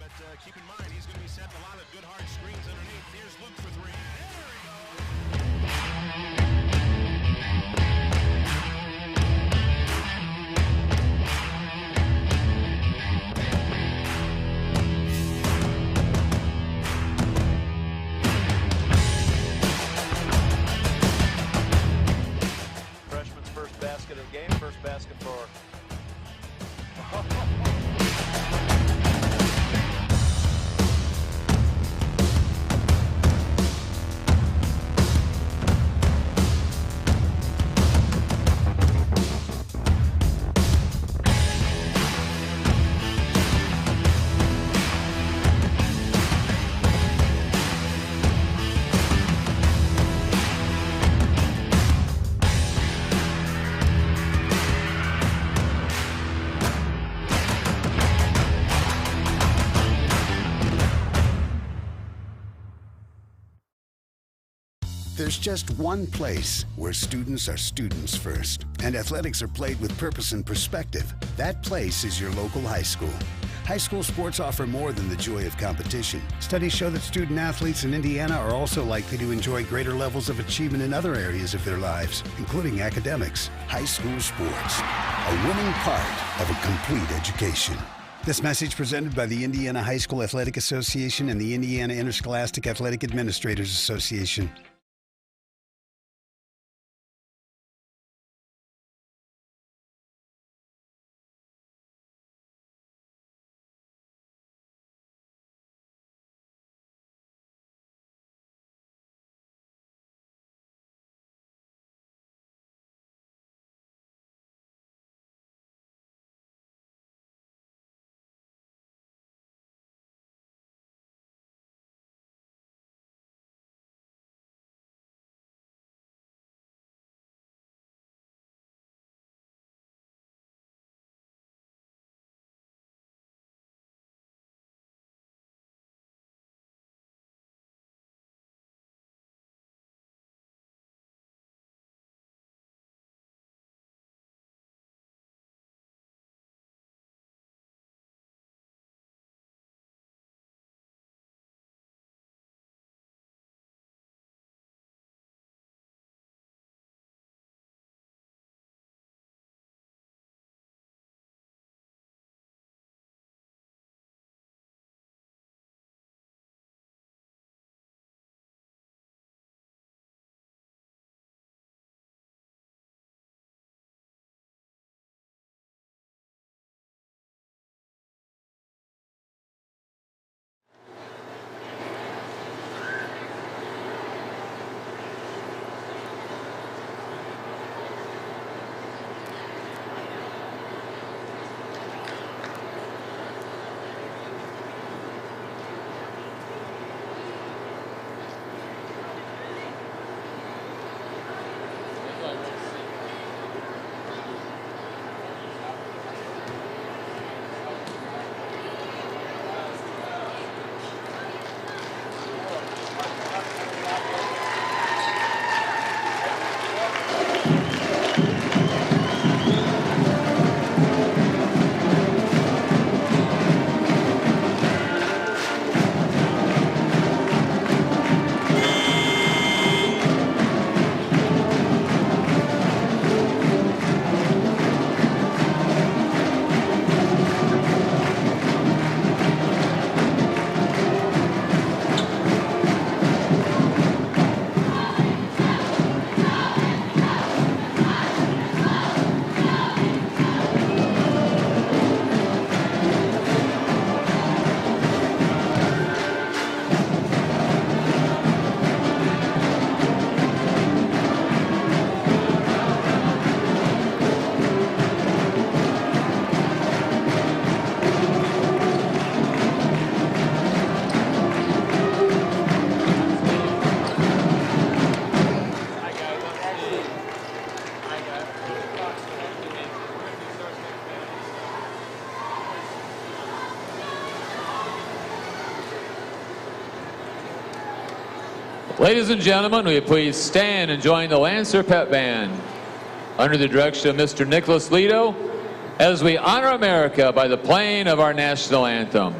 But keep in mind, he's going to be setting a lot of good hard screens underneath. Here's Luke for three. There we go. Freshman's first basket of the game, first basket for There's just one place where students are students first, and athletics are played with purpose and perspective. That place is your local high school. High school sports offer more than the joy of competition. Studies show that student athletes in Indiana are also likely to enjoy greater levels of achievement in other areas of their lives, including academics. High school sports, a winning part of a complete education. This message presented by the Indiana High School Athletic Association and the Indiana Interscholastic Athletic Administrators Association. Ladies and gentlemen, will you please stand and join the Lancer Pep Band under the direction of Mr. Nicholas Lido as we honor America by the playing of our national anthem.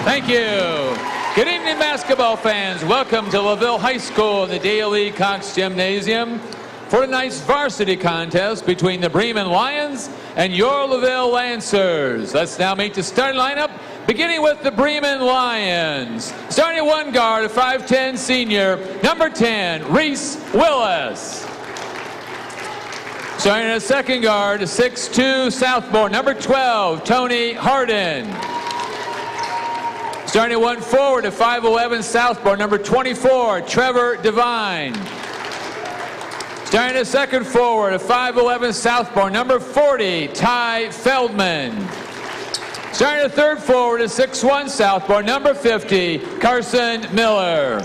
Thank you. Good evening, basketball fans. Welcome to LaVille High School in the Dale E Cox Gymnasium for tonight's varsity contest between the Bremen Lions and your LaVille Lancers. Let's now meet the starting lineup, beginning with the Bremen Lions. Starting at one guard, a 5'10 senior, number 10, Reese Willis. Starting at second guard, a 6'2 sophomore, number 12, Tony Harden. Starting at one forward, a 5'11 southpaw, number 24, Trevor Devine. Starting at second forward, a 5'11 southpaw, number 40, Ty Feldman. Starting at third forward, a 6'1 southpaw, number 50, Carson Miller.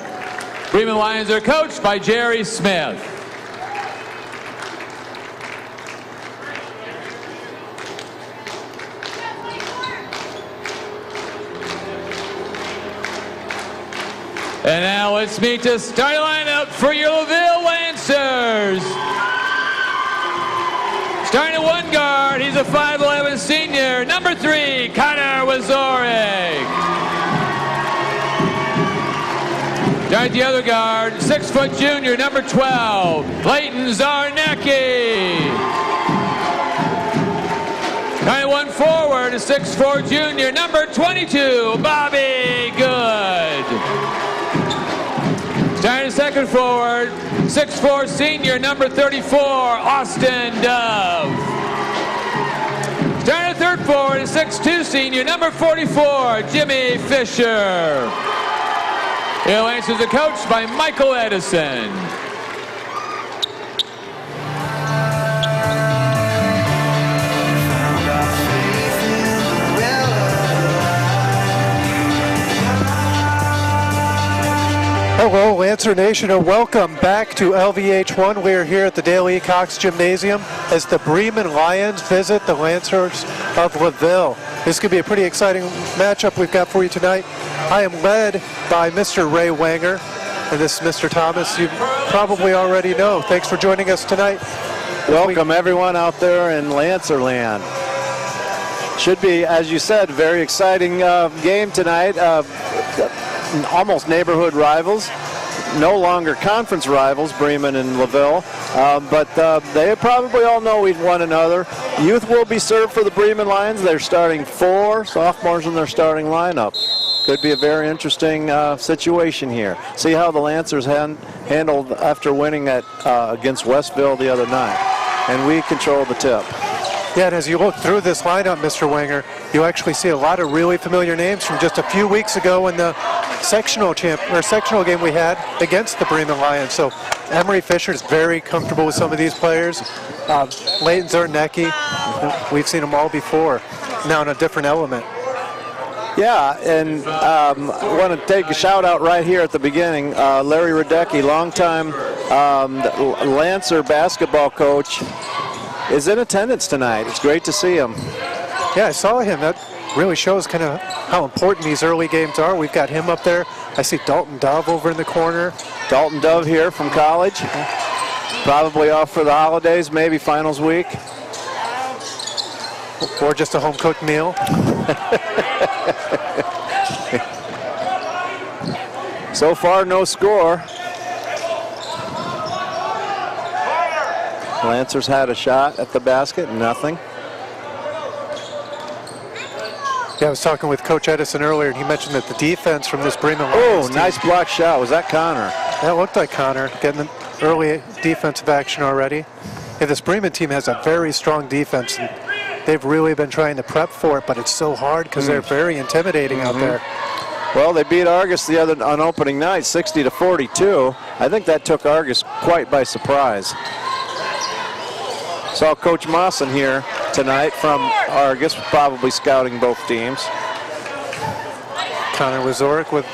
Bremen Lions are coached by Jerry Smith. And now let's meet the starting lineup for your LaVille Lancers. Starting at one guard, he's a 5'11 senior, number 3, Connor Wazorik. Starting at the other guard, 6' junior, number 12, Leighton Zarnecki. Starting at one forward, a 6'4 junior, number 22, Bobby Good. Starting at second forward, 6'4 senior, number 34, Austin Dove. Starting at third forward, a 6'2 senior, number 44, Jimmy Fisher. The Lancers are coached by Michael Edison. Hello, Lancer Nation, and welcome back to LVH1. We are here at the Dale E Cox Gymnasium as the Bremen Lions visit the Lancers of LaVille. This could be a pretty exciting matchup we've got for you tonight. I am led by Mr. Ray Wanger, and this is Mr. Thomas. You probably already know. Thanks for joining us tonight. Welcome everyone out there in Lancer land. Should be, as you said, a very exciting game tonight. Almost neighborhood rivals, no longer conference rivals, Bremen and LaVille, but they probably all know one another. Youth will be served for the Bremen Lions. They're starting 4 sophomores in their starting lineup. Could be a very interesting situation here. See how the Lancers handled after winning against Westville the other night, and we control the tip. Yeah, and as you look through this lineup, Mr. Wanger, you actually see a lot of really familiar names from just a few weeks ago in the sectional game we had against the Bremen Lions. So Emery Fisher is very comfortable with some of these players. Leighton Zarnecki, we've seen them all before, now in a different element. Yeah, and I want to take a shout out right here at the beginning. Larry Radecki, longtime Lancer basketball coach, is in attendance tonight. It's great to see him. Yeah, I saw him. That really shows kind of how important these early games are. We've got him up there. I see Dalton Dove over in the corner. Dalton Dove here from college. Probably off for the holidays, maybe finals week. Or just a home-cooked meal. So far, no score. Lancers had a shot at the basket, nothing. Yeah, I was talking with Coach Edison earlier, and he mentioned that the defense from this Bremen Oh, team, nice block shot. Was that Connor? that looked like Connor, getting the early defensive action already. Yeah, this Bremen team has a very strong defense, and they've really been trying to prep for it, but it's so hard because they're very intimidating out there. Well, they beat Argus on opening night, 60-42. I think that took Argus quite by surprise. Saw Coach Mawson here tonight from Argus, probably scouting both teams. Connor Wazorek with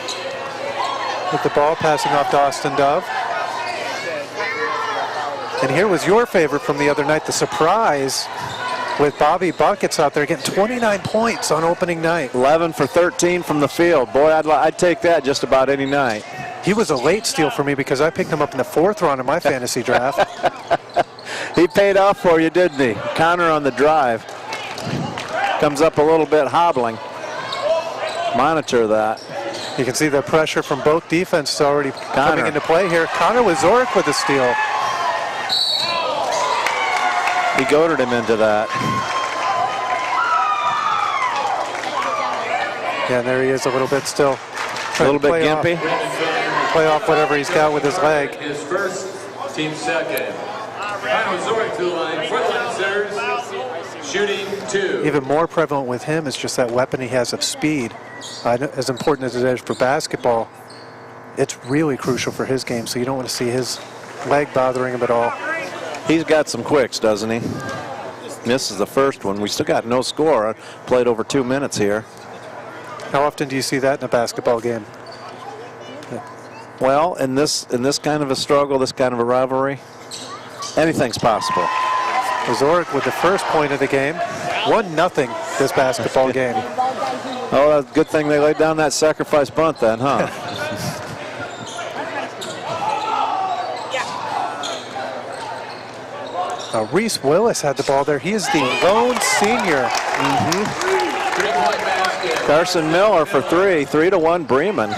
the ball, passing off to Austin Dove. And here was your favorite from the other night, the surprise with Bobby Buckets out there getting 29 points on opening night. 11 for 13 from the field. Boy, I'd take that just about any night. He was a late steal for me because I picked him up in the 4th round of my fantasy draft. He paid off for you, didn't he? Connor on the drive. Comes up a little bit hobbling. Monitor that. You can see the pressure from both defenses already coming into play here. Connor Wazorek with a steal. He goaded him into that. Yeah, there he is a little bit still. A little bit gimpy. Play off whatever he's got with his leg. His first, team second. Connor Wazorek to the line for the Lancers, shooting 2. Even more prevalent with him is just that weapon he has of speed. As important as it is for basketball, it's really crucial for his game, so you don't want to see his leg bothering him at all. He's got some quicks, doesn't he? This is the first one. We still got no score. Played over 2 minutes here. How often do you see that in a basketball game? Well, in this kind of a struggle, this kind of a rivalry, anything's possible. Wazorek with the first point of the game. 1-0 this basketball game. Oh, that's a good thing they laid down that sacrifice bunt then, huh? Reese Willis had the ball there. He is the lone senior. Carson Miller for 3, 3-1 Bremen.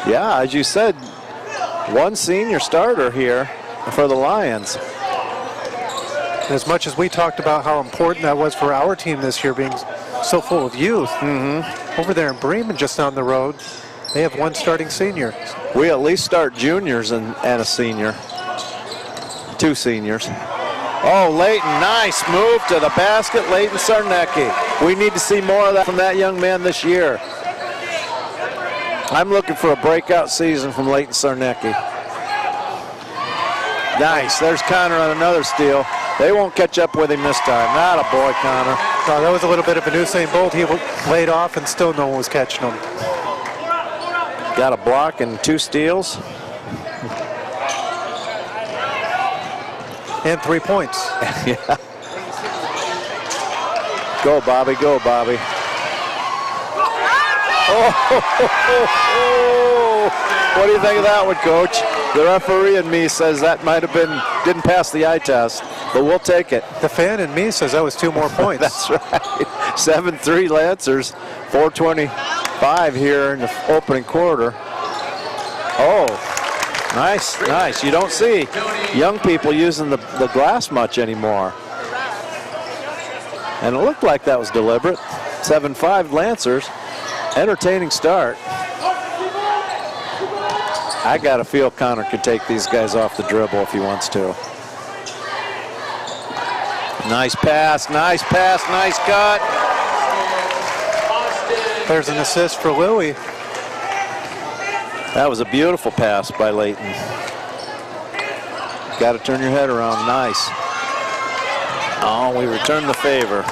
Yeah, as you said, one senior starter here for the Lions. As much as we talked about how important that was for our team this year, being so full of youth, over there in Bremen, just down the road, they have one starting senior. We at least start juniors and a senior. 2 seniors. Oh, Leighton, nice move to the basket, Leighton Sarnecki. We need to see more of that from that young man this year. I'm looking for a breakout season from Leighton Sarnecki. Nice, there's Connor on another steal. They won't catch up with him this time. Not a boy, Connor. No, that was a little bit of an Usain Bolt. He laid off and still no one was catching him. Got a block and 2 steals. And 3 points. Yeah. Go, Bobby. Go, Bobby. Oh, what do you think of that one, Coach? The referee in me says that might have been, didn't pass the eye test, but we'll take it. The fan in me says that was 2 more points. That's right. 7-3 Lancers, 4:25 here in the opening quarter. Oh, nice, nice. You don't see young people using the glass much anymore. And it looked like that was deliberate. 7-5 Lancers. Entertaining start. I got to feel Connor could take these guys off the dribble if he wants to. Nice pass, nice cut. There's an assist for Louie. That was a beautiful pass by Leighton. Got to turn your head around, nice. Oh, we return the favor.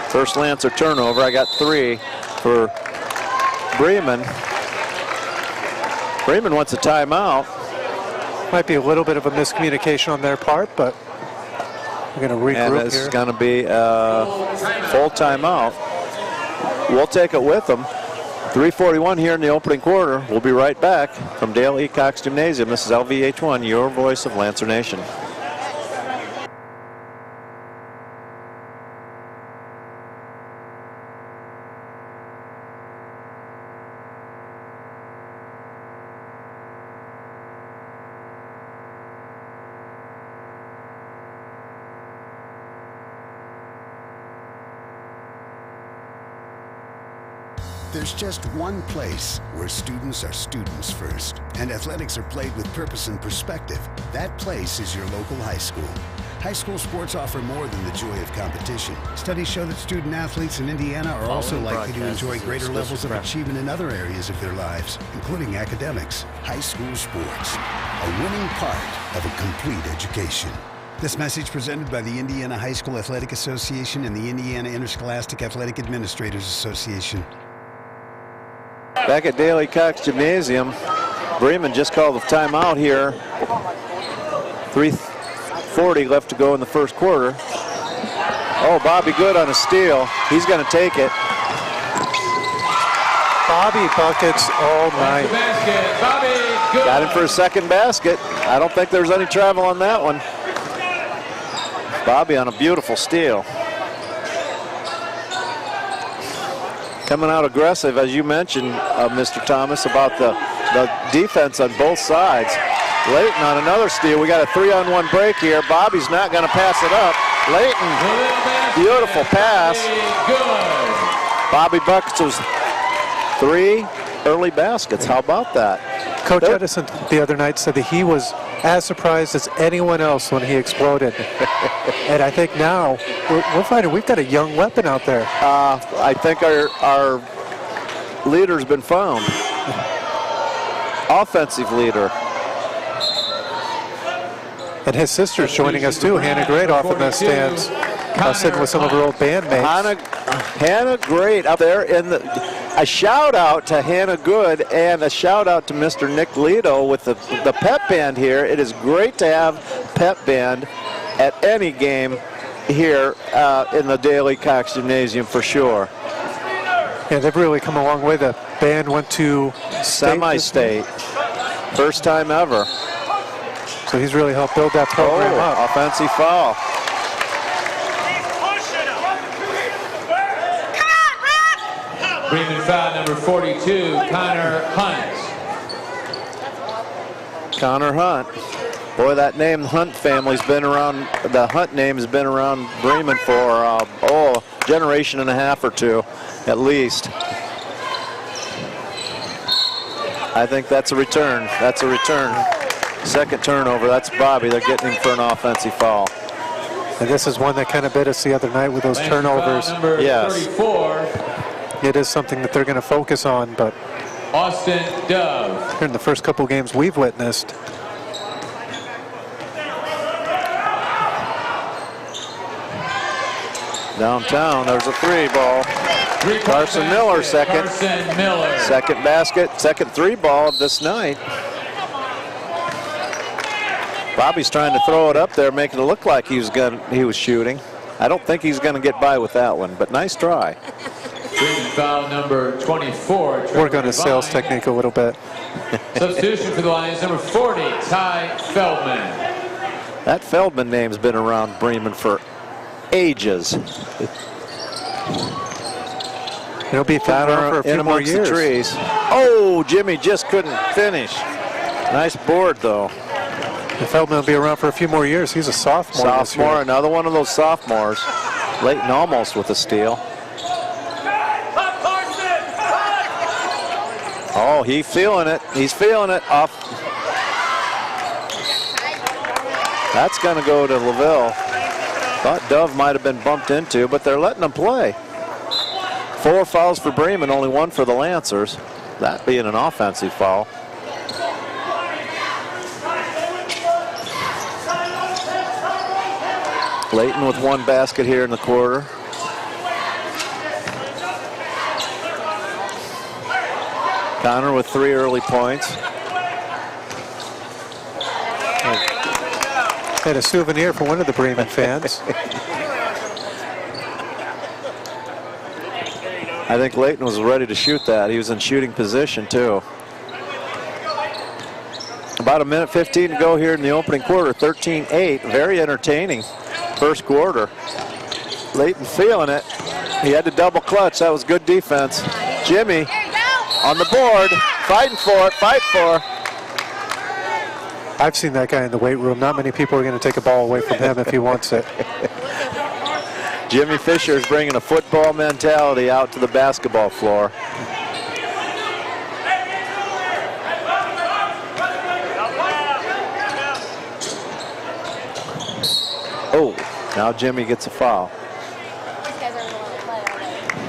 First Lancer turnover, I got 3 for Bremen. Bremen wants a timeout. Might be a little bit of a miscommunication on their part, but We're going to regroup and it's here. going to be a full timeout. We'll take it with them. 3:41 here in the opening quarter. We'll be right back from Dale E Cox Gymnasium. This is LVH1, your voice of Lancer Nation. There's just one place where students are students first, and athletics are played with purpose and perspective. That place is your local high school. High school sports offer more than the joy of competition. Studies show that student athletes in Indiana are also likely to enjoy greater levels of achievement in other areas of their lives, including academics. High school sports, a winning part of a complete education. This message presented by the Indiana High School Athletic Association and the Indiana Interscholastic Athletic Administrators Association. Back at Dale E Cox Gymnasium, Bremen just called the timeout here. 3:40 left to go in the first quarter. Oh, Bobby Good on a steal. He's going to take it. Bobby buckets all night. Bobby Good. Got him for a second basket. I don't think there's any travel on that one. Bobby on a beautiful steal. Coming out aggressive, as you mentioned, Mr. Thomas, about the defense on both sides. Layton on another steal. We got a 3-on-1 break here. Bobby's not going to pass it up. Layton, beautiful pass. Bobby buckets those 3 early baskets. How about that? Coach Edison the other night said that he was as surprised as anyone else when he exploded. And I think now we're finding we've got a young weapon out there. I think our leader's been found. Offensive leader. And his sister's joining us too, Hannah Great, off in the stands. Sitting with some of her old bandmates. Hannah Great up there in the. A shout out to Hannah Good and a shout out to Mr. Nick Lido with the pep band here. It is great to have pep band at any game here in the Dale E Cox Gymnasium for sure. Yeah, they've really come a long way. The band went to semi-state. First time ever. So he's really helped build that program up. Offensive foul. Bremen foul number 42, Connor Hunt. Connor Hunt. Boy, that name, the Hunt family's been around, the Hunt name has been around Bremen for, a generation and a half or two, at least. I think that's a return. That's a return. Second turnover. That's Bobby. They're getting him for an offensive foul. And this is one that kind of bit us the other night with those turnovers. Yes. 34. It is something that they're going to focus on, but Austin Dove. here in the first couple games we've witnessed. Downtown, there's a 3 ball. Carson Miller, second. Carson Miller. Second basket, second 3 ball of this night. Bobby's trying to throw it up there, making it look like he was shooting. I don't think he's going to get by with that one, but nice try. Foul number 24. Work on his sales technique a little bit. Substitution for the Lions, number 40, Ty Feldman. That Feldman name's been around Bremen for ages. It'll be Connor for a few more years. The trees. Oh, Jimmy just couldn't finish. Nice board, though. And Feldman will be around for a few more years. He's a sophomore. Sophomore, another one of those sophomores. Layton almost with a steal. Oh, he's feeling it. He's feeling it. Off. That's going to go to LaVille. Thought Dove might have been bumped into, but they're letting him play. 4 fouls for Bremen, only 1 for the Lancers. That being an offensive foul. Layton with 1 basket here in the quarter. Connor with 3 early points. Had a souvenir for one of the Bremen fans. I think Layton was ready to shoot that. He was in shooting position too. About a minute 15 to go here in the opening quarter. 13-8, very entertaining first quarter. Layton feeling it. He had to double clutch. That was good defense. Jimmy on the board, fighting for it, fight for it. I've seen that guy in the weight room. Not many people are going to take a ball away from him if he wants it. Jimmy Fisher is bringing a football mentality out to the basketball floor. Oh, now Jimmy gets a foul.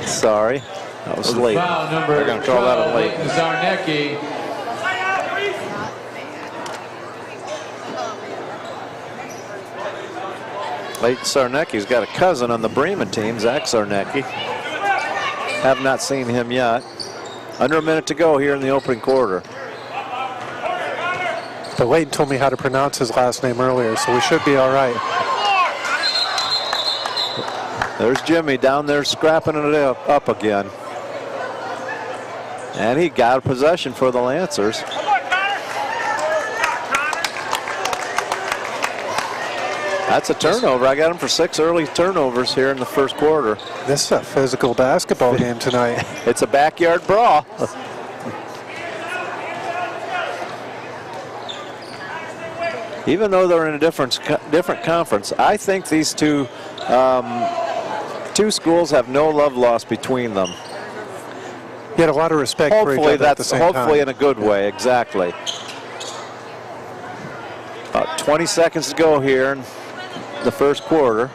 Sorry, that was late. Foul number They're going to call that a late. Zarnecki. Layton Sarnecki's got a cousin on the Bremen team, Zach Sarnecki. Have not seen him yet. Under a minute to go here in the opening quarter. But Layton told me how to pronounce his last name earlier, so we should be all right. There's Jimmy down there scrapping it up again. And he got a possession for the Lancers. That's a turnover. I got him for 6 early turnovers here in the first quarter. This is a physical basketball game tonight. It's a backyard brawl. Even though they're in a different conference, I think these two schools have no love lost between them. You had a lot of respect for each other at the same time. Hopefully in a good way, exactly. About 20 seconds to go here in the first quarter.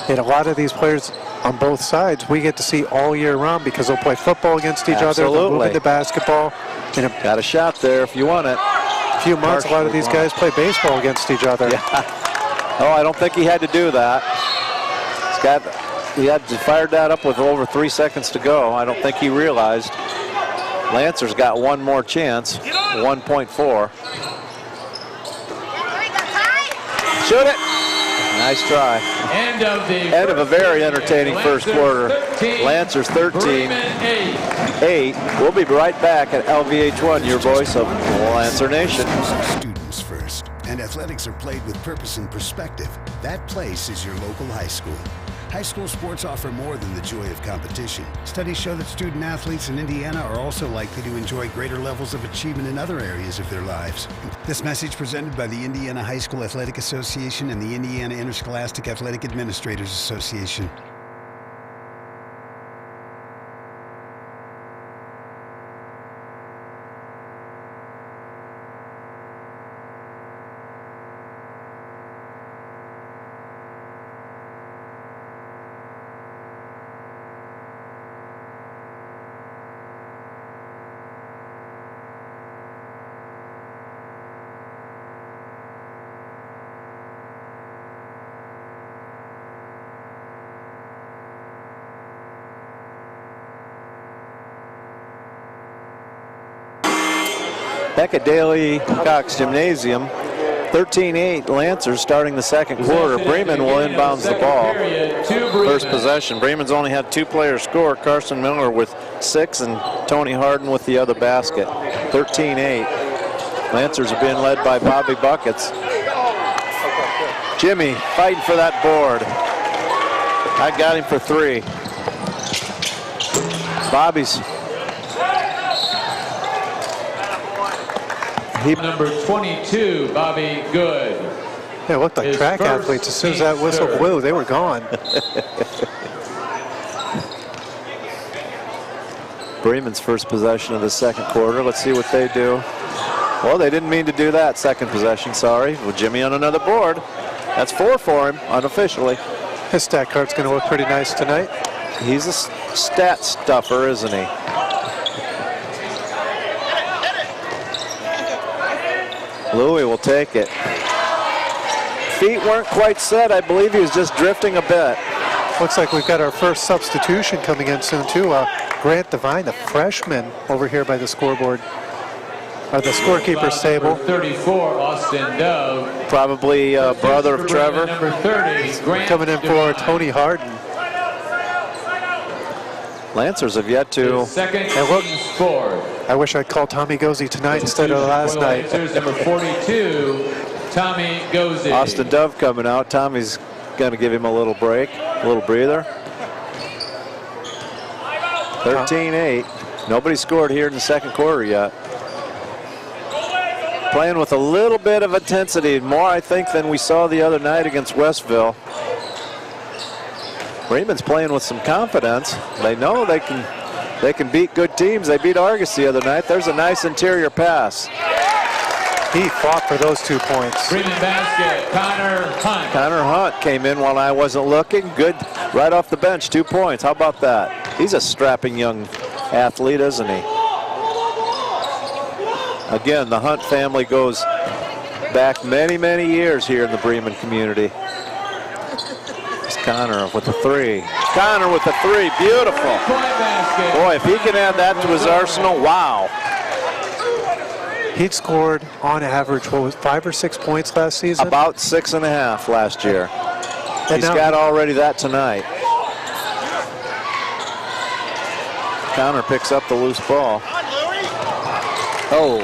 And a lot of these players on both sides we get to see all year round because they'll play football agast each other, they'll move into basketball. Got a shot there if you want it. A few months, a lot of these guys play baseball against each other. Yeah. Oh, I don't think he had to do that. He had fired that up with over 3 seconds to go. I don't think he realized. Lancers got one more chance, 1.4. Shoot it. Nice try. End of a very entertaining first quarter. Lancers 13, 8. We'll be right back at LVH1, your voice of Lancer Nation. Students first, and athletics are played with purpose and perspective. That place is your local high school. High school sports offer more than the joy of competition. Studies show that student athletes in Indiana are also likely to enjoy greater levels of achievement in other areas of their lives. This message presented by the Indiana High School Athletic Association and the Indiana Interscholastic Athletic Administrators Association. Back at Dale E Cox Gymnasium, 13-8 Lancers starting the second quarter. Bremen will inbounds the ball. First possession. Bremen's only had 2 players score. Carson Miller with 6 and Tony Harden with the other basket. 13-8. Lancers are being led by Bobby Buckets. Jimmy fighting for that board. I got him for 3. Bobby's. Number 22, Bobby Good. Yeah, it looked like track athletes. As soon as that whistle blew, they were gone. Bremen's first possession of the second quarter. Let's see what they do. Well, they didn't mean to do that. Second possession, sorry. With Jimmy on another board. That's 4 for him, unofficially. His stat card's going to look pretty nice tonight. He's a stat stuffer, isn't he? Louis will take it. Feet weren't quite set. I believe he was just drifting a bit. Looks like we've got our first substitution coming in soon, too. Grant Devine, the freshman, over here by the scoreboard. Are the scorekeeper's table. 34, Austin Dove. Probably brother of Trevor. Number 30, Grant Coming in for Tony Harden. Lancers have yet to. Second And look, scored. I wish I'd called Tommy Gozzi tonight instead of last night. Lancers, number 42, Tommy Gozzi. Austin Dove coming out. Tommy's going to give him a little break, a little breather. 13-8. Nobody scored here in the second quarter yet. Playing with a little bit of intensity, more I think than we saw the other night against Westville. Bremen's playing with some confidence. They know they can beat good teams. They beat Argus the other night. There's a nice interior pass. He fought for those 2 points. Bremen basket, Connor Hunt. Connor Hunt came in while I wasn't looking. Good, right off the bench, 2 points. How about that? He's a strapping young athlete, isn't he? Again, the Hunt family goes back many, many years here in the Bremen community. It's Connor with the 3. Connor with the 3, beautiful. Boy, if he can add that to his arsenal, wow. He'd scored on average, what was 5 or 6 points last season? About 6.5 last year. And He's got already that tonight. Connor picks up the loose ball. Oh.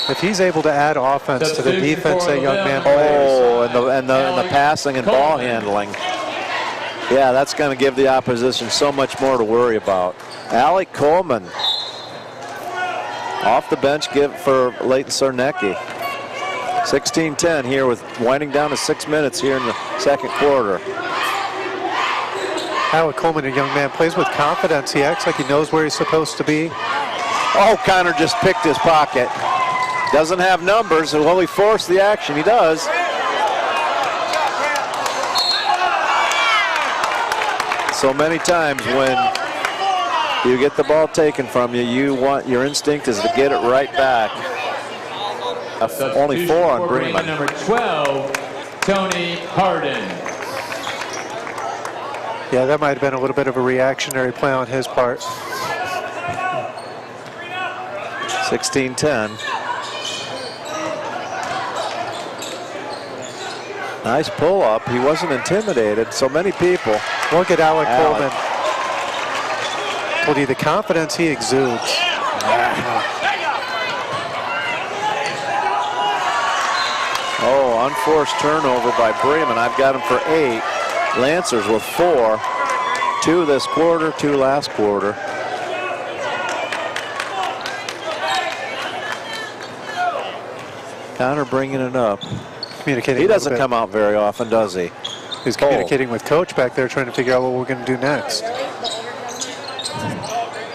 If he's able to add offense to the defense that young man plays. Oh, and the passing and ball handling. Yeah, that's going to give the opposition so much more to worry about. Alec Coleman off the bench for Leighton Sarnecki. 16-10 here with winding down to 6 minutes here in the second quarter. Alec Coleman, a young man, plays with confidence. He acts like he knows where he's supposed to be. Oh, Connor just picked his pocket. Doesn't have numbers, and will he force the action? He does. So many times when you get the ball taken from you, your instinct is to get it right back. Only 4 on Bremen. Number 12, Tony Harden. Yeah, that might have been a little bit of a reactionary play on his part. 16-10. Nice pull-up. He wasn't intimidated. So many people. Look at Alec Coleman. Told you the confidence he exudes. Oh, unforced turnover by Bremen. I've got him for 8. Lancers with 4. 2 this quarter, 2 last quarter. Connor bringing it up. Communicating. He doesn't come out very often, does he? He's communicating with coach back there, trying to figure out what we're going to do next.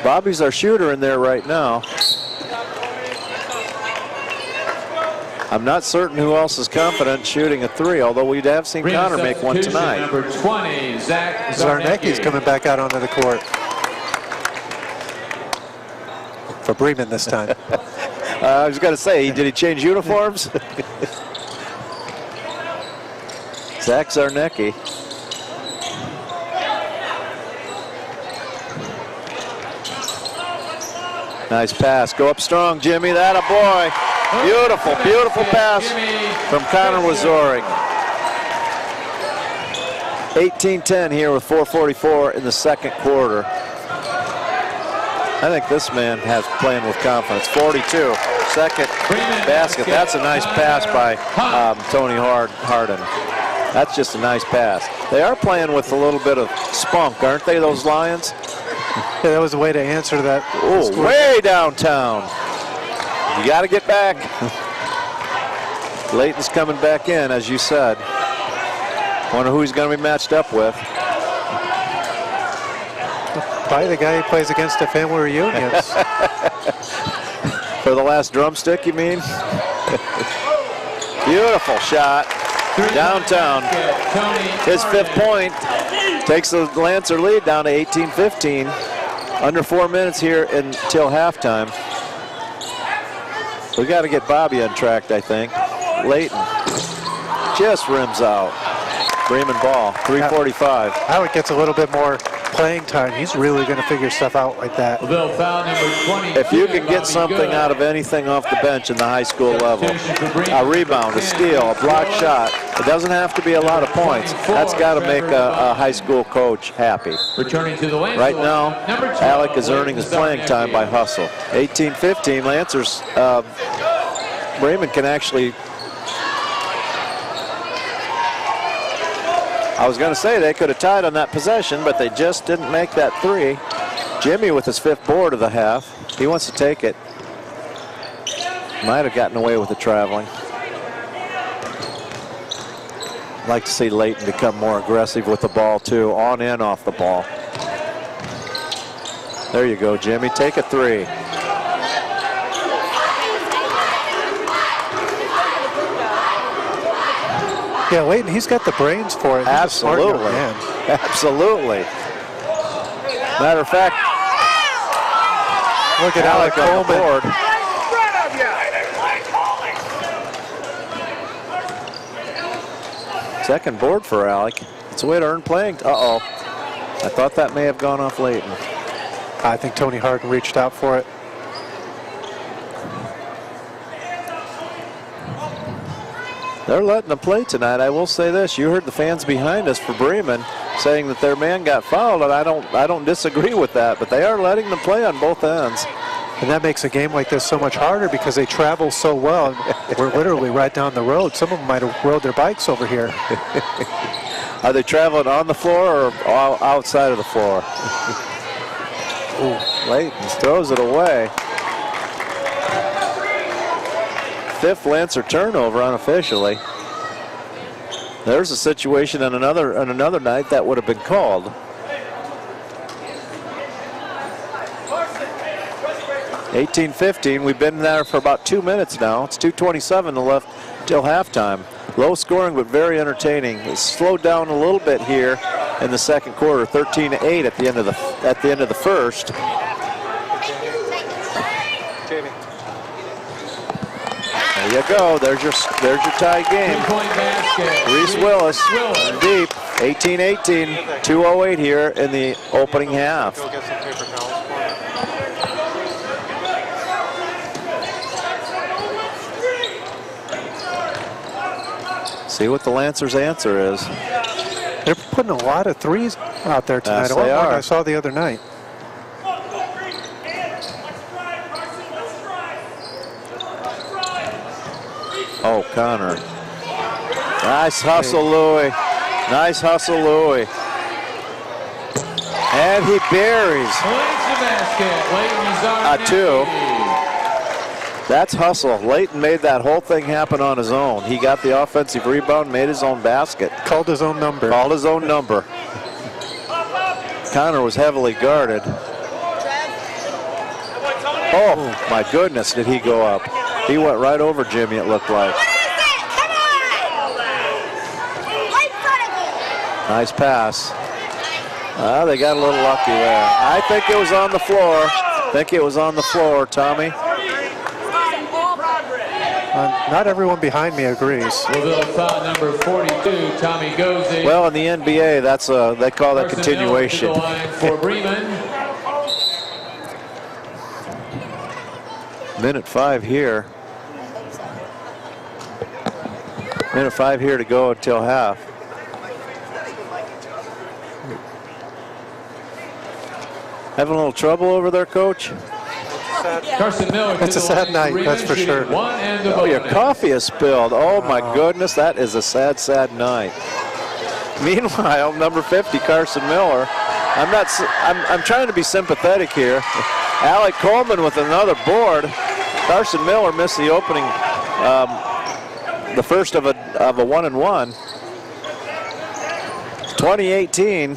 Bobby's our shooter in there right now. I'm not certain who else is confident shooting a 3, although we have seen Connor make one tonight. Number 20, Zach Zarnecki's coming back out onto the court. For Bremen this time. I was going to say, did he change uniforms? Zach Zarnecki. Nice pass. Go up strong, Jimmy. That a boy. Beautiful, beautiful pass from Connor Wazoring. 18-10 here with 4:44 in the second quarter. I think this man has playing with confidence. 42, second basket. That's a nice pass by Tony Harden. That's just a nice pass. They are playing with a little bit of spunk, aren't they, those Lions? Yeah, that was a way to answer that. Oh, way downtown. You got to get back. Leighton's coming back in, as you said. Wonder who he's going to be matched up with. By the guy who plays against the family reunions. For the last drumstick, you mean? Beautiful shot. Downtown. His 5th point takes the Lancer lead down to 18-15. Under 4 minutes here until halftime. We got to get Bobby untracked, I think. Leighton just rims out. Bremen ball, 3:45. Howard gets a little bit more playing time, he's really going to figure stuff out like that. LaVille foul number 20. If you can get something out of anything off the bench in the high school level, a rebound, a steal, a block shot, it doesn't have to be a lot of points. That's got to make a high school coach happy. Returning to the Lancers. Right now, Alec is earning his playing time by hustle. 18-15, Lancers, Bremen can actually, I was going to say they could have tied on that possession, but they just didn't make that three. Jimmy with his 5th board of the half. He wants to take it. Might have gotten away with the traveling. I'd like to see Layton become more aggressive with the ball too, on and off the ball. There you go, Jimmy, take a three. Yeah, Layton, he's got the brains for it. He's Absolutely. a smart young man. Absolutely. Matter of fact, look at Alec on the board. Second board for Alec. It's a way to earn playing. Uh-oh. I thought that may have gone off Layton. I think Tony Harden reached out for it. They're letting them play tonight. I will say this: you heard the fans behind us for Bremen saying that their man got fouled, and I don't disagree with that. But they are letting them play on both ends, and that makes a game like this so much harder because they travel so well. We're literally right down the road. Some of them might have rode their bikes over here. Are they traveling on the floor or outside of the floor? Ooh, Layton throws it away. 5th Lancer turnover unofficially. There's a situation on another night that would have been called. 18-15. We've been there for about 2 minutes now. It's 2:27 left till halftime. Low scoring but very entertaining. It's slowed down a little bit here in the second quarter. 13-8 at the end of the first. There you go. There's your tie game. Reese Willis deep. 18-18. 2:08 here in the opening half. See what the Lancers' answer is. They're putting a lot of threes out there tonight. Yes, they are. Like I saw the other night. Oh, Connor. Nice hustle, Louis. Nice hustle, Louis. And he buries. A two. That's hustle. Layton made that whole thing happen on his own. He got the offensive rebound, made his own basket. Called his own number. Called his own number. Connor was heavily guarded. Oh, my goodness, did he go up. He went right over Jimmy, it looked like. Nice pass. They got a little lucky there. I think it was on the floor. Tommy. Not everyone behind me agrees. Foul number 42, Tommy Gozi. Well, in the NBA, they call that continuation. For Bremen. Minute 5 here. Minute 5 here to go until half. Having a little trouble over there, Coach? Carson Miller. It's a sad night, that's for sure. Oh, your coffee is spilled. Oh my goodness, that is a sad, sad night. Meanwhile, number 50, Carson Miller. I'm trying to be sympathetic here. Alec Coleman with another board. Carson Miller missed the opening, the first of a 1-and-1. 2018.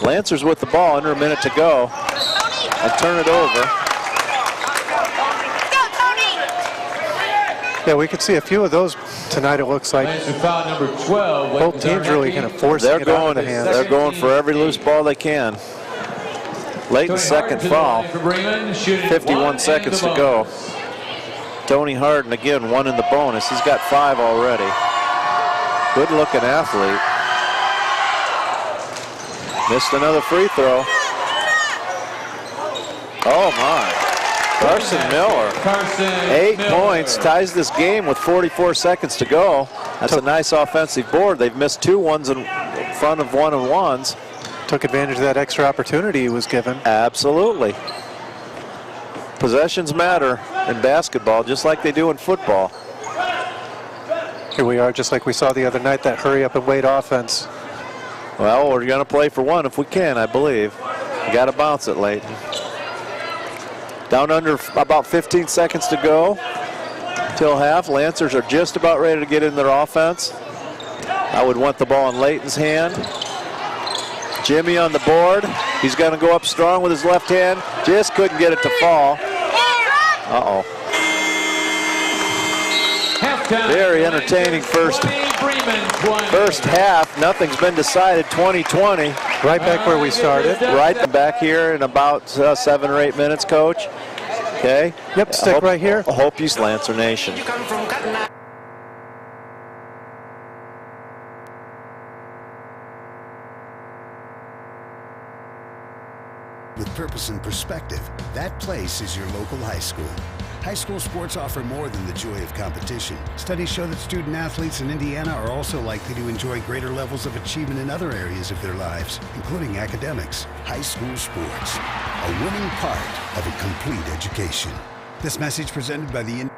Lancers with the ball, under a minute to go, and turn it over. Yeah, we could see a few of those tonight, it looks like. Foul number 12. Both teams really kind of forcing it out of the hands. They're going for every loose ball they can. Layton's second foul. 51 seconds to go. Tony Harden, again, one in the bonus. He's got 5 already. Good-looking athlete. Missed another free throw. Oh my. Carson Miller, 8 points, ties this game with 44 seconds to go. That's a nice offensive board. They've missed 2 ones in front of 1-on-1s. Took advantage of that extra opportunity he was given. Absolutely. Possessions matter in basketball just like they do in football. Here we are, just like we saw the other night, that hurry up and wait offense. Well, we're going to play for 1 if we can, I believe. You got to bounce it, Leighton. Down under about 15 seconds to go till half. Lancers are just about ready to get in their offense. I would want the ball in Leighton's hand. Jimmy on the board. He's going to go up strong with his left hand. Just couldn't get it to fall. Uh-oh. Very entertaining first half. Nothing's been decided. 20-20. Right back where we started. Right back here in about 7 or 8 minutes, Coach. Okay. Yep, stick right here. Hope you Lancer Nation. With purpose and perspective, that place is your local high school. High school sports offer more than the joy of competition. Studies show that student athletes in Indiana are also likely to enjoy greater levels of achievement in other areas of their lives, including academics. High school sports, a winning part of a complete education. This message presented by the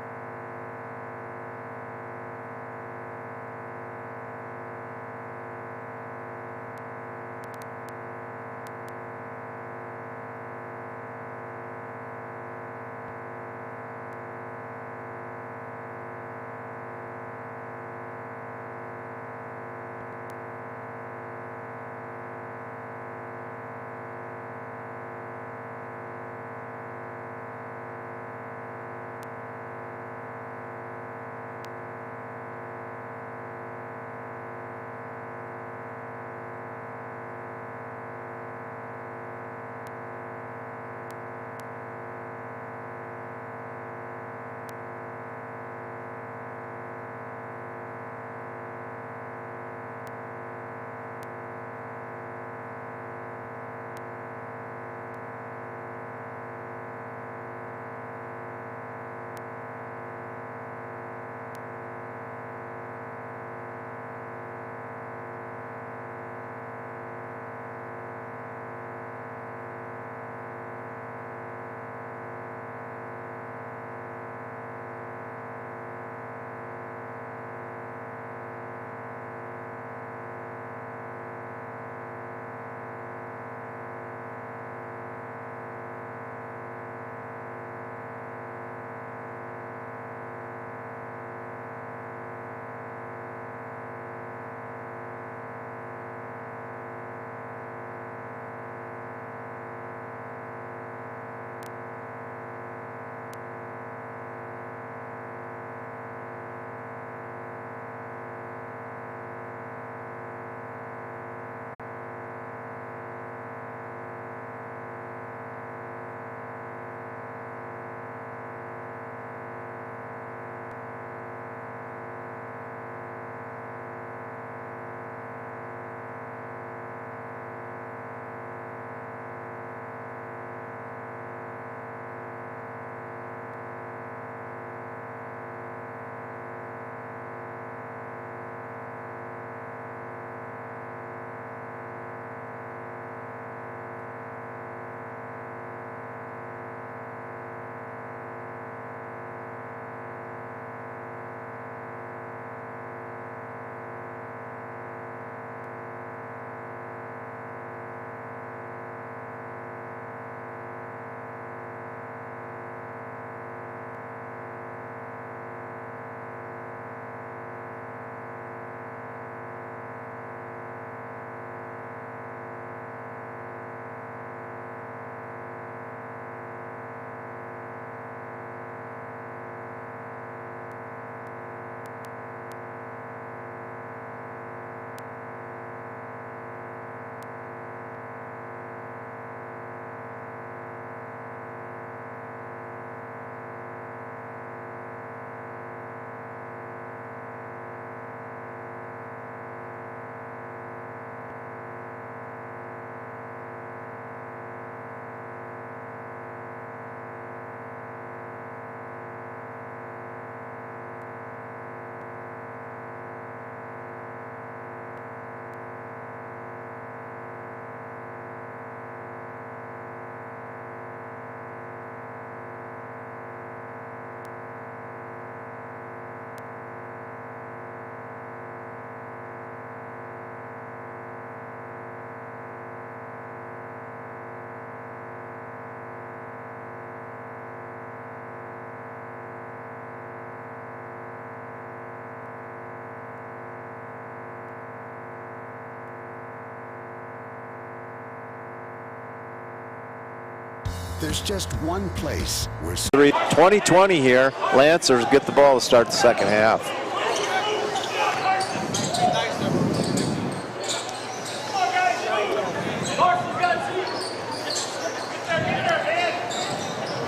There's just one place where 20-20 here. Lancers get the ball to start the second half.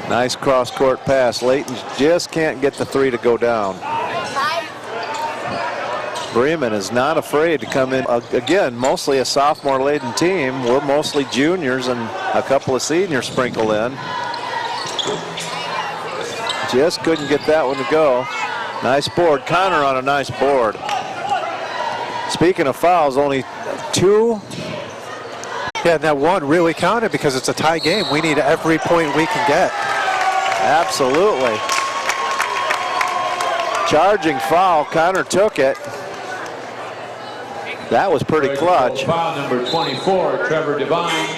Nice cross-court pass. Layton just can't get the three to go down. Bremen is not afraid to come in. Again, mostly a sophomore-laden team. We're mostly juniors and a couple of seniors sprinkled in. Just couldn't get that one to go. Nice board. Connor on a nice board. Speaking of fouls, only 2. Yeah, and that one really counted because it's a tie game. We need every point we can get. Absolutely. Charging foul. Connor took it. That was pretty clutch. Foul number 24, Trevor Devine.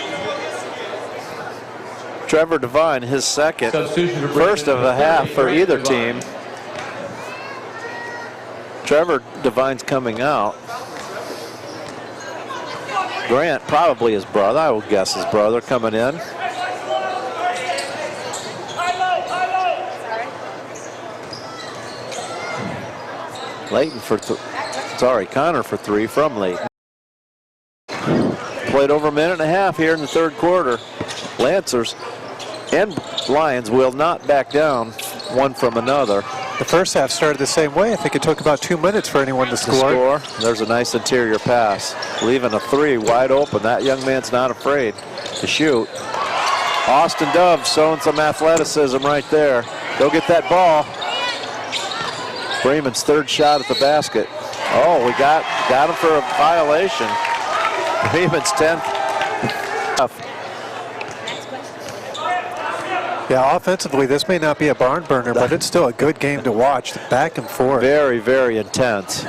Trevor Devine, his second. First of the half for either team. Trevor Devine's coming out. Grant, probably his brother. I would guess his brother coming in. Layton for Connor for 3 from Layton. Played over a minute and a half here in the third quarter. Lancers and Lions will not back down one from another. The first half started the same way. I think it took about 2 minutes for anyone to score. There's a nice interior pass, leaving a 3 wide open. That young man's not afraid to shoot. Austin Dove showing some athleticism right there. Go get that ball. Bremen's third shot at the basket. Oh, we got him for a violation. Bremen's 10th. Yeah, offensively, this may not be a barn burner, but it's still a good game to watch, back and forth. Very, very intense.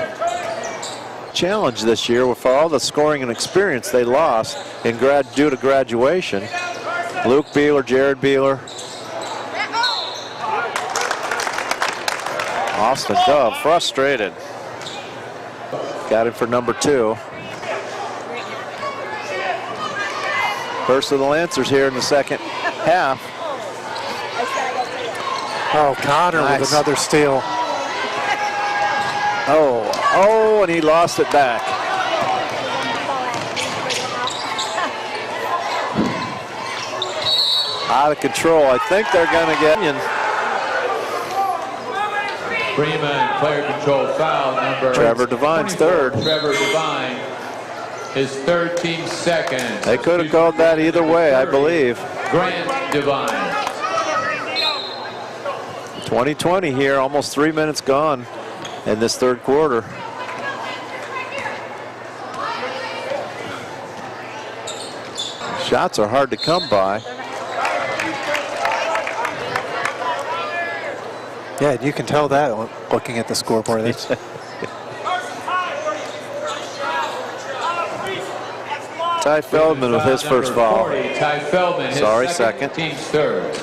Challenge this year with all the scoring and experience they lost due to graduation. Luke Beeler, Jared Beeler. Austin Dove frustrated. Got him for number 2. First of the Lancers here in the second half. Oh, Connor with another steal. Oh, and he lost it back. Out of control. I think they're going to get in. Bremen player control foul number Trevor Devine's 3rd. Trevor Devine, his 3rd, team 2nd. They could have called that either way, I believe. Grant Devine. 20-20 here, almost 3 minutes gone in this third quarter. Shots are hard to come by. Yeah, you can tell that looking at the scoreboard. Ty Feldman with his first foul. 40, Ty Feldman, his second. Team's 3rd.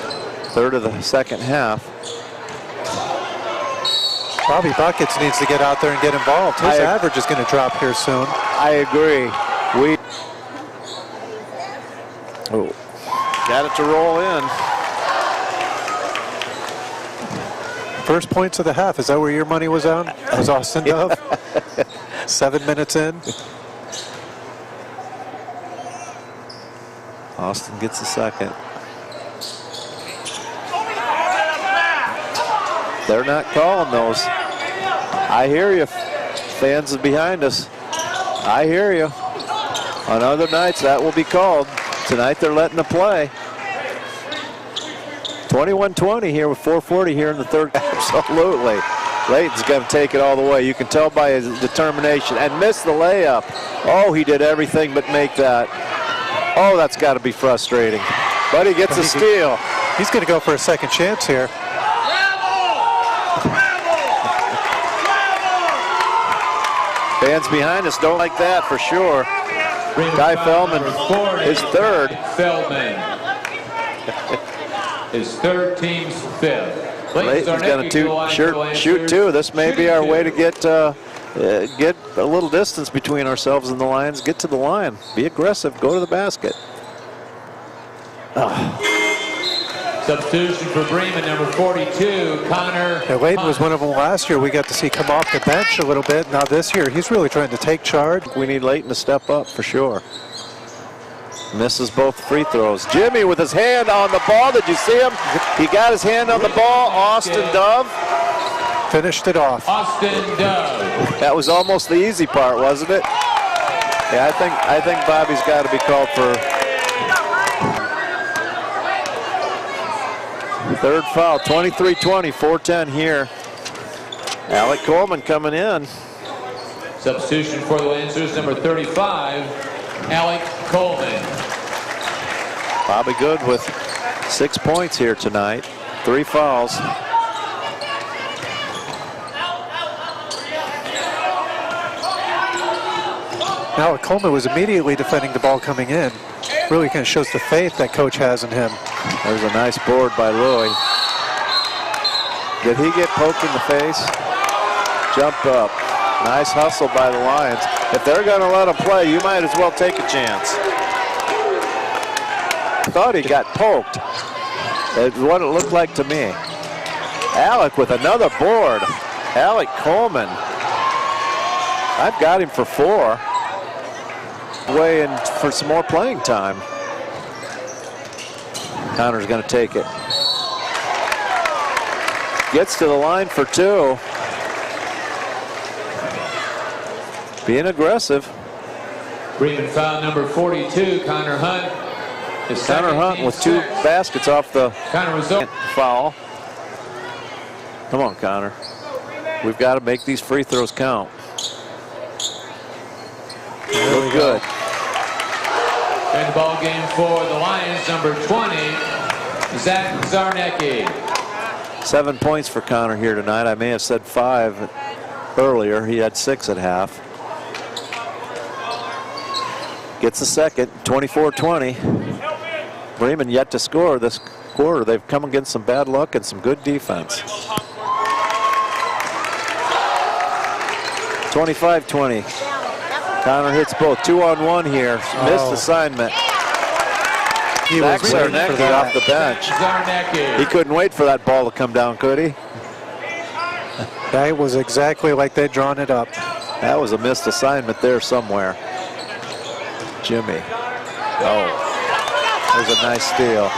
Third of the second half. Bobby Buckets needs to get out there and get involved. His average is going to drop here soon. I agree. Got it to roll in. First points of the half. Is that where your money was on? Was Austin Dove? 7 minutes in. Austin gets the second. They're not calling those. I hear you, fans behind us. I hear you. On other nights, that will be called. Tonight, they're letting it play. 21-20 here with 4:40 here in the third. Absolutely. Layton's going to take it all the way. You can tell by his determination. And miss the layup. Oh, he did everything but make that. Oh, that's got to be frustrating. But he gets a steal. He's going to go for a second chance here. Fans behind us don't like that for sure. Ty Feldman, his 3rd. Feldman. His 3rd, team's 5th. Layton's going to shoot 2. This may be our way to get a little distance between ourselves and the Lions. Get to the line. Be aggressive. Go to the basket. Substitution for Bremen, number 42, Connor. Now, Layton was Hunt. one of them last year. We got to see come off the bench a little bit. Now this year, he's really trying to take charge. We need Layton to step up for sure. Misses both free throws. Jimmy with his hand on the ball. Did you see him? He got his hand on the ball. Austin Dove. Finished it off. Austin Dove. That was almost the easy part, wasn't it? Yeah, I think Bobby's got to be called for third foul. 23-20, 4:10 here. Alec Coleman coming in. Substitution for the Lancers, number 35, Alec Coleman. Bobby Good with 6 points here tonight. 3 fouls. Now Coleman was immediately defending the ball coming in. Really kind of shows the faith that coach has in him. There's a nice board by Louis. Did he get poked in the face? Jumped up. Nice hustle by the Lions. If they're going to let him play, you might as well take a chance. I thought he got poked. It's what it looked like to me. Alec with another board. Alec Coleman. I've got him for 4. Way in for some more playing time. Connor's going to take it. Gets to the line for 2. Being aggressive. Bremen foul number 42, Connor Hunt. Connor Hunt with 2 baskets off the foul. Come on, Connor. We've got to make these free throws count. Look good. And the ball game for the Lions, number 20, Zach Zarnecki. 7 points for Connor here tonight. I may have said 5 earlier. He had 6 at half. Gets the second, 24-20. Bremen yet to score this quarter. They've come against some bad luck and some good defense. 25-20. Connor hits both. 2-on-1 here. Missed assignment. He was Zarnecki off the bench. Zarnecki. He couldn't wait for that ball to come down, could he? That was exactly like they'd drawn it up. That was a missed assignment there somewhere. Jimmy. Oh, there's a nice steal.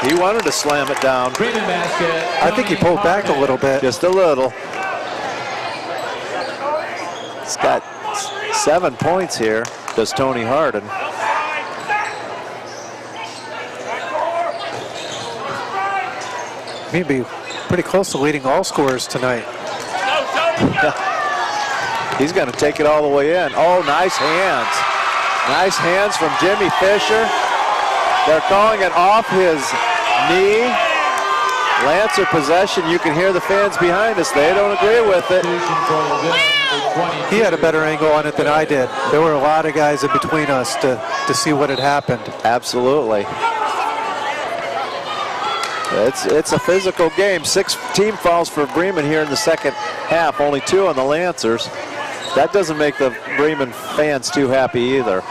He wanted to slam it down. Bremen basket. I think he pulled back a little bit. Just a little. He's got 7 points here, does Tony Harden. He'd be pretty close to leading all scorers tonight. He's going to take it all the way in. Oh, nice hands. Nice hands from Jimmy Fisher. They're calling it off his knee. Lancer possession. You can hear the fans behind us. They don't agree with it. He had a better angle on it than I did. There were a lot of guys in between us to see what had happened. Absolutely. It's a physical game. 6 team fouls for Bremen here in the second half. Only 2 on the Lancers. That doesn't make the Bremen fans too happy either.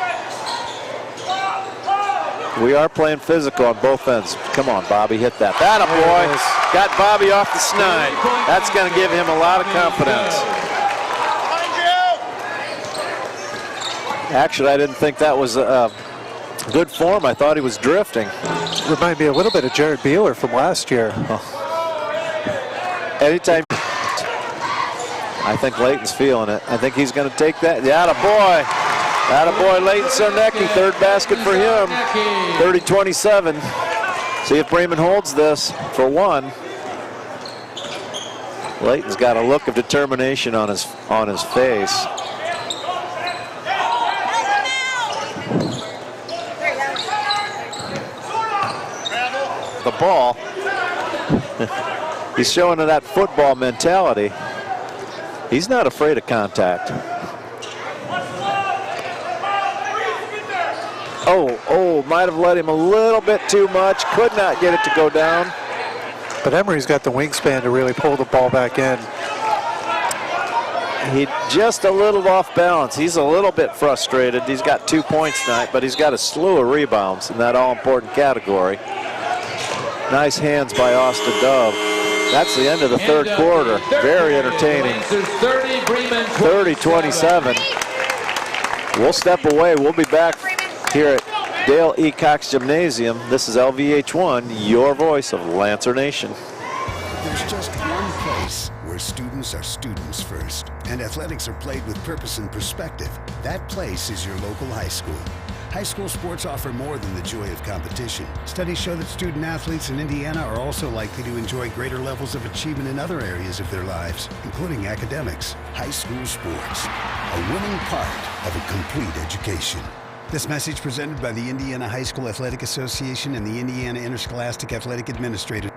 We are playing physical on both ends. Come on, Bobby, hit that. That a boy. Got Bobby off the snide. That's going to give him a lot of confidence. Actually, I didn't think that was good form. I thought he was drifting. Remind me a little bit of Jared Beeler from last year. Anytime. I think Layton's feeling it. I think he's going to take that. Yeah, boy. Attaboy, Layton Zarnecki, 3rd basket for him. 30-27. See if Bremen holds this for 1. Layton's got a look of determination on his face. The ball. He's showing that football mentality. He's not afraid of contact. Oh, might have let him a little bit too much. Could not get it to go down. But Emery's got the wingspan to really pull the ball back in. he just a little off balance. He's a little bit frustrated. He's got 2 points tonight, but he's got a slew of rebounds in that all-important category. Nice hands by Austin Dove. That's the end of the third quarter. Very entertaining. 30-27. We'll step away. We'll be back here at Dale E Cox Gymnasium. This is LVH1, your voice of Lancer Nation. There's just one place where students are students first, and athletics are played with purpose and perspective. That place is your local high school. High school sports offer more than the joy of competition. Studies show that student athletes in Indiana are also likely to enjoy greater levels of achievement in other areas of their lives, including academics. High school sports, a winning part of a complete education. This message presented by the Indiana High School Athletic Association and the Indiana Interscholastic Athletic Administrators.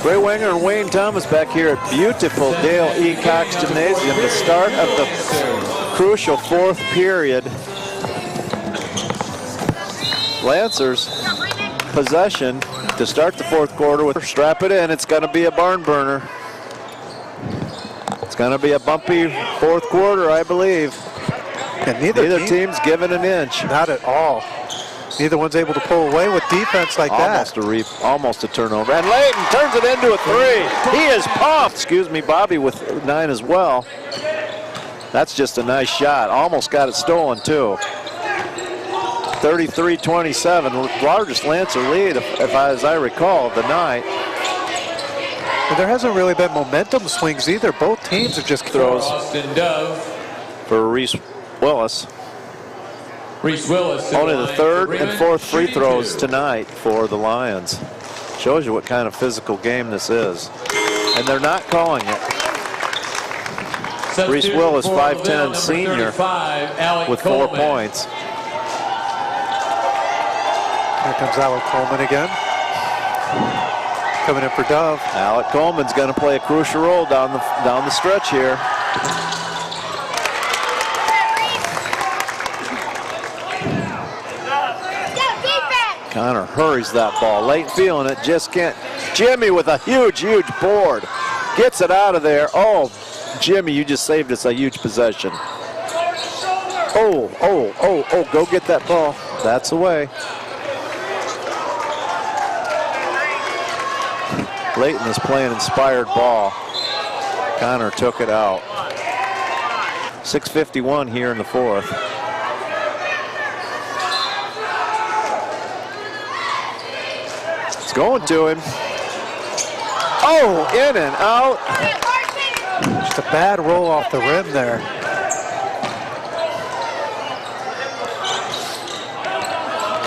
Ray Wenger and Wayne Thomas back here at beautiful Dale E Cox Gymnasium. The start of the crucial fourth period. Lancers possession to start the fourth quarter with strap it in. It's going to be a barn burner. It's going to be a bumpy fourth quarter, I believe. And neither team's given an inch. Not at all. Neither one's able to pull away with defense like that. Almost a turnover. And Layton turns it into a three. He is pumped. Excuse me, Bobby with 9 as well. That's just a nice shot. Almost got it stolen too. 33-27, largest Lancer lead, as I recall, of the night. And there hasn't really been momentum swings either. Both teams are just throws Austin Dove for Reese Willis. Reese Willis. Only the third and fourth free throws tonight for the Lions. Shows you what kind of physical game this is. And they're not calling it. Reese Willis, 5'10", senior, with 4 points. Here comes Alec Coleman again. Coming in for Dove. Alec Coleman's going to play a crucial role down the stretch here. Connor hurries that ball. Late feeling it, just can't. Jimmy with a huge, huge board. Gets it out of there. Oh, Jimmy, you just saved us a huge possession. Oh, go get that ball. That's away. Layton is playing inspired ball. Connor took it out. 6:51 here in the fourth. It's going to him. Oh, in and out. Just a bad roll off the rim there.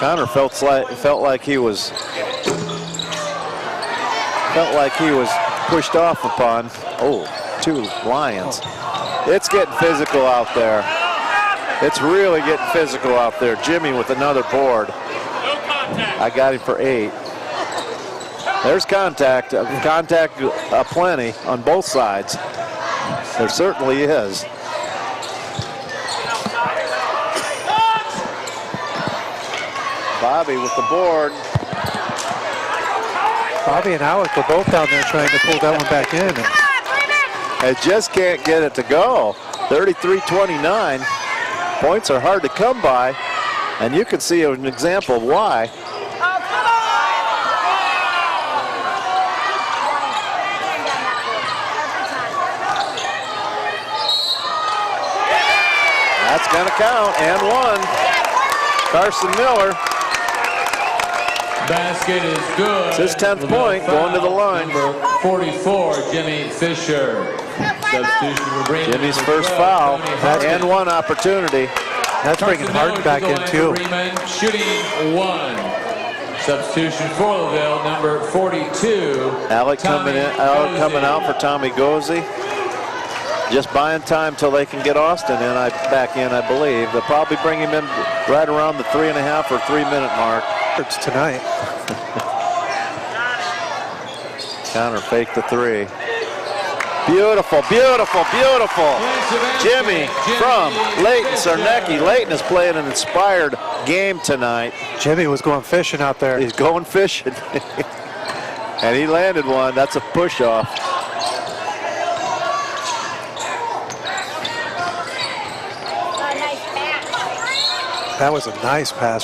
Connor felt like he was pushed off upon. Oh, 2 Lions. It's getting physical out there. It's really getting physical out there. Jimmy with another board. I got him for 8. There's contact. Contact plenty on both sides. There certainly is. Bobby with the board. Bobby and Alec were both down there trying to pull that one back in. I just can't get it to go. 33-29. Points are hard to come by, and you can see an example of why. That's going to count, and 1. Carson Miller. Basket is good. It's his 10th point, going to the line. Number 44, Jimmy Fisher. Substitution for Bremen. Jimmy's first foul, and 1 opportunity. That's bringing Harden back in too. Bremen shooting 1. Substitution for LaVille, number 42. Alec coming out for Tommy Gozzi. Just buying time till they can get Austin back in, I believe. They'll probably bring him in right around the 3.5 or 3 minute mark. It's tonight. Connor faked the 3. Beautiful, beautiful, beautiful. Jimmy from Leighton Sarnecki. Leighton is playing an inspired game tonight. Jimmy was going fishing out there. He's going fishing. And he landed one. That's a push-off. That was a nice pass